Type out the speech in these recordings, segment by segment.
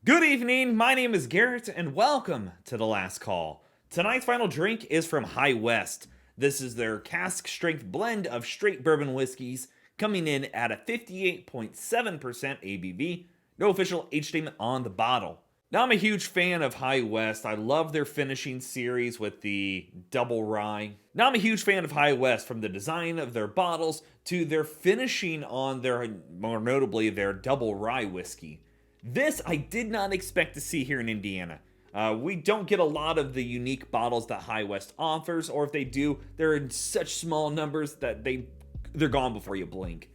Good evening, my name is Garrett, and welcome to The Last Call. Tonight's final drink is from High West. This is their cask strength blend of straight bourbon whiskeys, coming in at a 58.7% ABV. No official age statement on the bottle. Now, I'm a huge fan of High West. I love their finishing series with the double rye. Now, I'm a huge fan of High West, from the design of their bottles to their finishing on their, more notably, their double rye whiskey. This I did not expect to see here in Indiana. We don't get a lot of the unique bottles that High West offers, or if they do, they're in such small numbers that they're gone before you blink.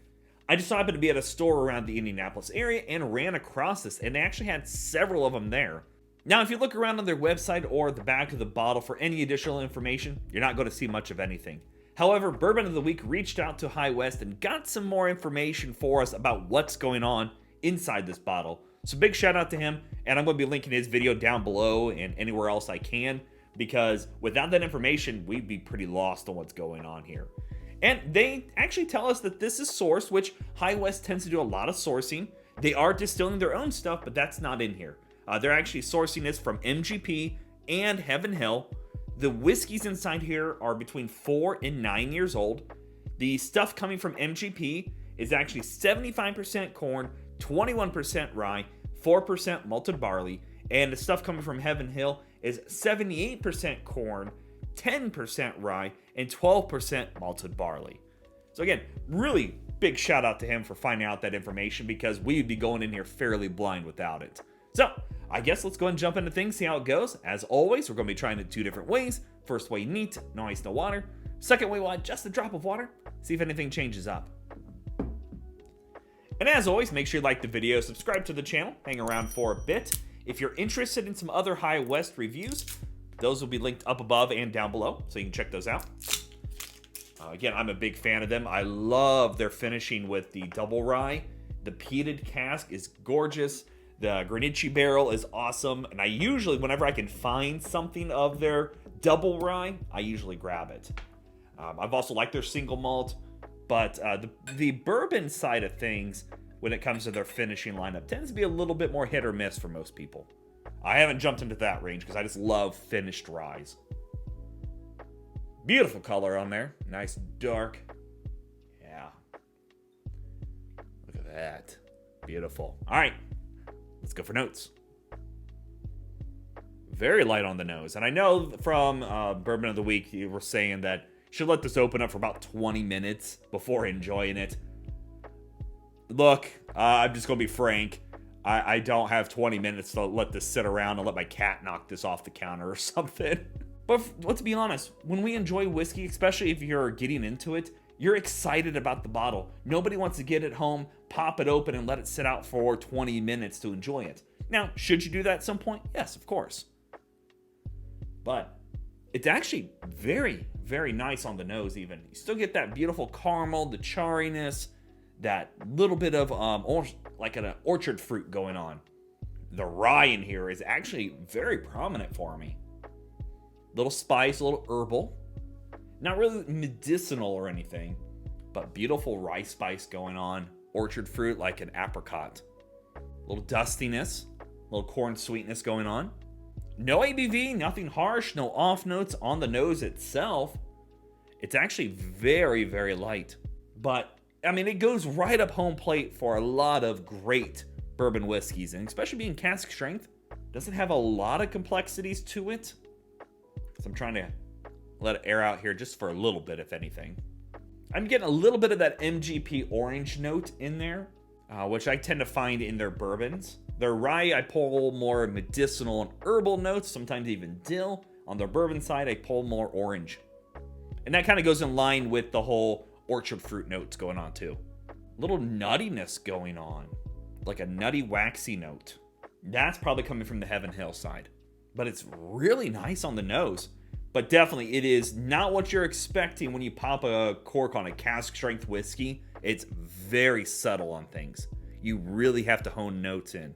I just happened to be at a store around the Indianapolis area and ran across this, and they actually had several of them there. Now, if you look around on their website or the back of the bottle for any additional information, you're not going to see much of anything. However, Bourbon of the Week reached out to High West and got some more information for us about what's going on inside this bottle. So big shout out to him, and I'm going to be linking his video down below and anywhere else I can, because without that information, we'd be pretty lost on what's going on here. And they actually tell us that this is sourced, which High West tends to do a lot of sourcing. They are distilling their own stuff, but that's not in here. They're actually sourcing this from MGP and Heaven Hill. The whiskeys inside here are between 4 and 9 years old. The stuff coming from MGP is actually 75% corn, 21% rye, 4% malted barley, and the stuff coming from Heaven Hill is 78% corn, 10% rye, and 12% malted barley. So again, really big shout out to him for finding out that information, because we'd be going in here fairly blind without it. So I guess let's go ahead and jump into things, see how it goes. As always, we're going to be trying it 2 different ways. First way, neat, no ice, no water. Second way, we'll add just a drop of water, see if anything changes up. And as always, make sure you like the video, subscribe to the channel, hang around for a bit. If you're interested in some other High West reviews, those will be linked up above and down below, so you can check those out. Again, I'm a big fan of them. I love their finishing with the double rye. The peated cask is gorgeous. The Greenwich barrel is awesome. And I usually, whenever I can find something of their double rye, I usually grab it. I've also liked their single malt. But the bourbon side of things, when it comes to their finishing lineup, tends to be a little bit more hit or miss for most people. I haven't jumped into that range because I just love finished ryes. Beautiful color on there. Nice dark. Yeah. Look at that. Beautiful. All right. Let's go for notes. Very light on the nose. And I know from Bourbon of the Week, you were saying that should let this open up for about 20 minutes before enjoying it. Look, I'm just going to be frank. I don't have 20 minutes to let this sit around and let my cat knock this off the counter or something. But let's be honest, when we enjoy whiskey, especially if you're getting into it, you're excited about the bottle. Nobody wants to get it home, pop it open, and let it sit out for 20 minutes to enjoy it. Now, should you do that at some point? Yes, of course. But it's actually very, very nice on the nose even. You still get that beautiful caramel, the charriness, that little bit of like an orchard fruit going on. The rye in here is actually very prominent for me. Little spice, a little herbal. Not really medicinal or anything, but beautiful rye spice going on. Orchard fruit like an apricot. A little dustiness, a little corn sweetness going on. No ABV, nothing harsh, no off notes on the nose itself. It's actually very, very light. But, I mean, it goes right up home plate for a lot of great bourbon whiskeys, and especially being cask strength, doesn't have a lot of complexities to it. So I'm trying to let it air out here just for a little bit, if anything. I'm getting a little bit of that MGP orange note in there, which I tend to find in their bourbons. Their rye, I pull more medicinal and herbal notes, sometimes even dill. On their bourbon side, I pull more orange. And that kind of goes in line with the whole orchard fruit notes going on too. A little nuttiness going on, like a nutty, waxy note. That's probably coming from the Heaven Hill side. But it's really nice on the nose. But definitely, it is not what you're expecting when you pop a cork on a cask strength whiskey. It's very subtle on things. You really have to hone notes in.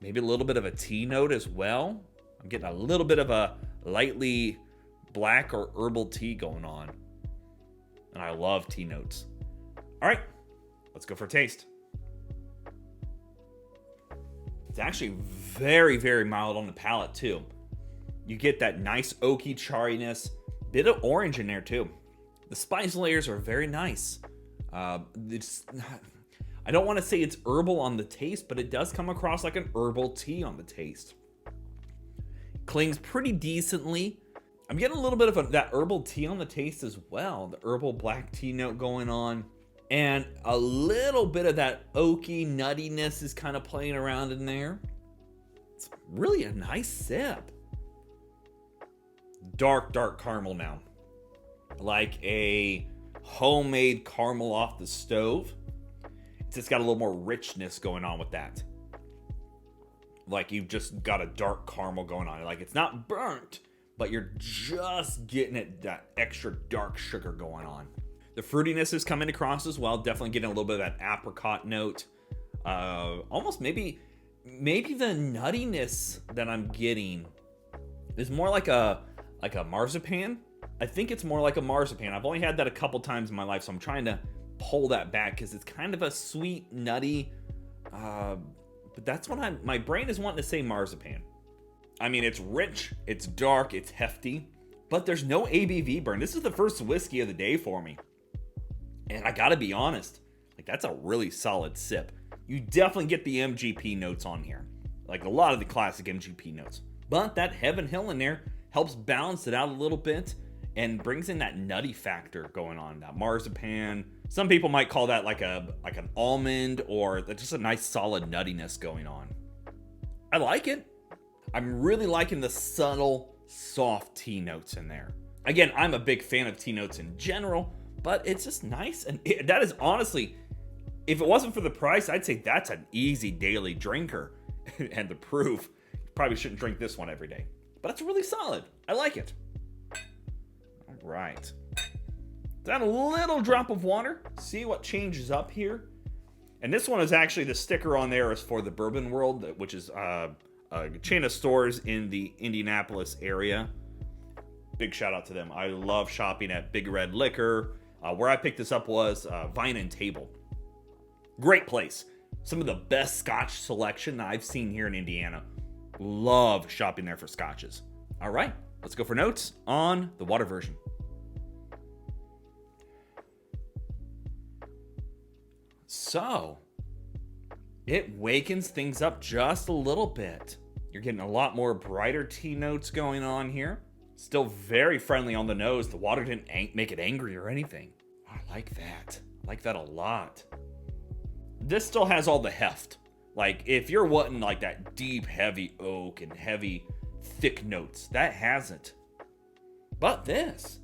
Maybe a little bit of a tea note as well. I'm getting a little bit of a lightly black or herbal tea going on. And I love tea notes. All right, let's go for a taste. It's actually very, very mild on the palate too. You get that nice oaky charriness, bit of orange in there too. The spice layers are very nice. I don't want to say it's herbal on the taste, but it does come across like an herbal tea on the taste. Clings pretty decently. I'm getting a little bit of that herbal tea on the taste as well. The herbal black tea note going on. And a little bit of that oaky nuttiness is kind of playing around in there. It's really a nice sip. Dark caramel now. Like a homemade caramel off the stove. It's just got a little more richness going on with that. Like you've just got a dark caramel going on. Like it's not burnt, but you're just getting it, that extra dark sugar going on. The fruitiness is coming across as well. Definitely getting a little bit of that apricot note. Almost maybe the nuttiness that I'm getting is more like a marzipan. I think it's more like a marzipan. I've only had that a couple times in my life, so I'm trying to pull that back because it's kind of a sweet, nutty. But that's what my brain is wanting to say marzipan. I mean, it's rich, it's dark, it's hefty, but there's no ABV burn. This is the first whiskey of the day for me. And I gotta be honest, like that's a really solid sip. You definitely get the MGP notes on here. Like a lot of the classic MGP notes. But that Heaven Hill in there helps balance it out a little bit and brings in that nutty factor going on, that marzipan. Some people might call that like an almond or just a nice solid nuttiness going on. I like it. I'm really liking the subtle, soft tea notes in there. Again, I'm a big fan of tea notes in general, but it's just nice. And that is honestly, if it wasn't for the price, I'd say that's an easy daily drinker. And the proof, you probably shouldn't drink this one every day. But it's really solid. I like it. All right. Add a little drop of water. See what changes up here. And this one is actually, the sticker on there is for the Bourbon World, which is a chain of stores in the Indianapolis area. Big shout out to them. I love shopping at Big Red Liquor. Where I picked this up was Vine and Table. Great place. Some of the best Scotch selection I've seen here in Indiana. Love shopping there for Scotches. All right, let's go for notes on the water version. So, it wakens things up just a little bit. You're getting a lot more brighter tea notes going on here. Still very friendly on the nose. The water didn't make it angry or anything. I like that. I like that a lot. This still has all the heft. Like, if you're wanting like that deep, heavy oak and heavy, thick notes, that hasn't. But this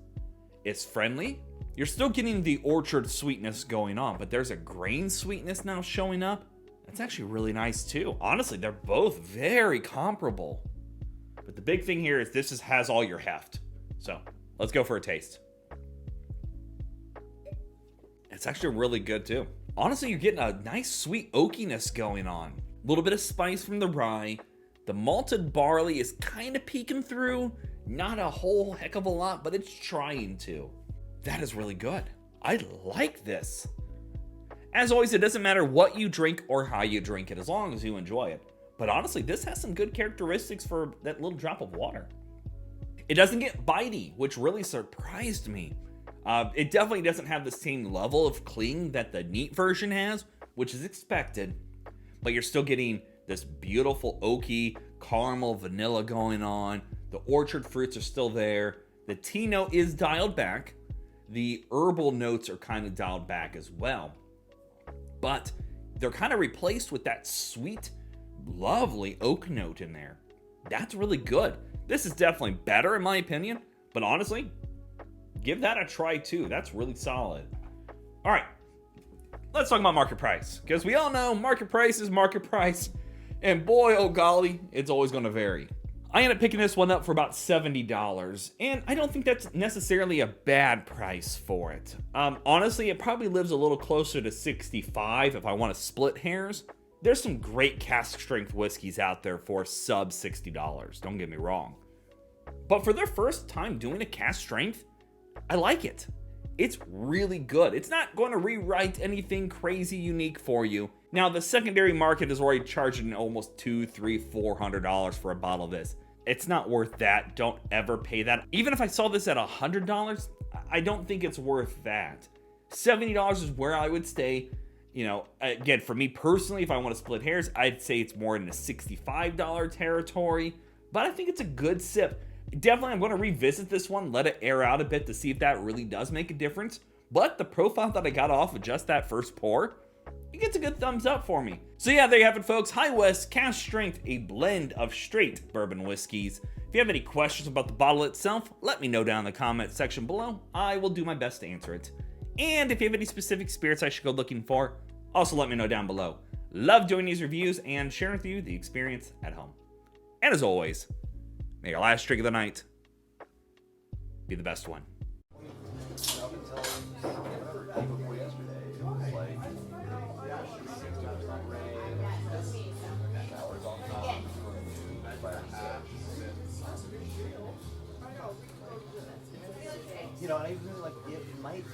is friendly. You're still getting the orchard sweetness going on, but there's a grain sweetness now showing up. That's actually really nice too. Honestly, they're both very comparable. But the big thing here is this has all your heft. So let's go for a taste. It's actually really good too. Honestly, you're getting a nice sweet oakiness going on. A little bit of spice from the rye. The malted barley is kind of peeking through. Not a whole heck of a lot, but it's trying to. That is really good. I like this. As always, it doesn't matter what you drink or how you drink it, as long as you enjoy it. But honestly, this has some good characteristics for that little drop of water. It doesn't get bitey, which really surprised me. It definitely doesn't have the same level of cling that the neat version has, which is expected. But you're still getting this beautiful oaky caramel vanilla going on. The orchard fruits are still there. The tea note is dialed back. The herbal notes are kind of dialed back as well. But they're kind of replaced with that sweet, lovely oak note in there. That's really good. This is definitely better in my opinion. But honestly, give that a try too. That's really solid. All right, let's talk about market price. Because we all know market price is market price. And boy, oh golly, it's always going to vary. I ended up picking this one up for about $70, and I don't think that's necessarily a bad price for it. Honestly, it probably lives a little closer to $65 if I want to split hairs. There's some great cask strength whiskeys out there for sub $60, don't get me wrong. But for their first time doing a cask strength, I like it. It's really good. It's not going to rewrite anything crazy unique for you. Now, the secondary market is already charging almost $200, $300, $400 for a bottle of this. It's not worth that. Don't ever pay that. Even if I saw this at $100, I don't think it's worth that. $70 is where I would stay. You know, again, for me personally, if I want to split hairs, I'd say it's more in the $65 territory. But I think it's a good sip. Definitely, I'm going to revisit this one, let it air out a bit to see if that really does make a difference. But the profile that I got off of just that first pour, it gets a good thumbs up for me. So yeah, there you have it, folks. High West Cask Strength, a blend of straight bourbon whiskeys. If you have any questions about the bottle itself, let me know down in the comment section below. I will do my best to answer it. And if you have any specific spirits I should go looking for, also let me know down below. Love doing these reviews and sharing with you the experience at home. And as always, may your last drink of the night be the best one. You know, and I even like it might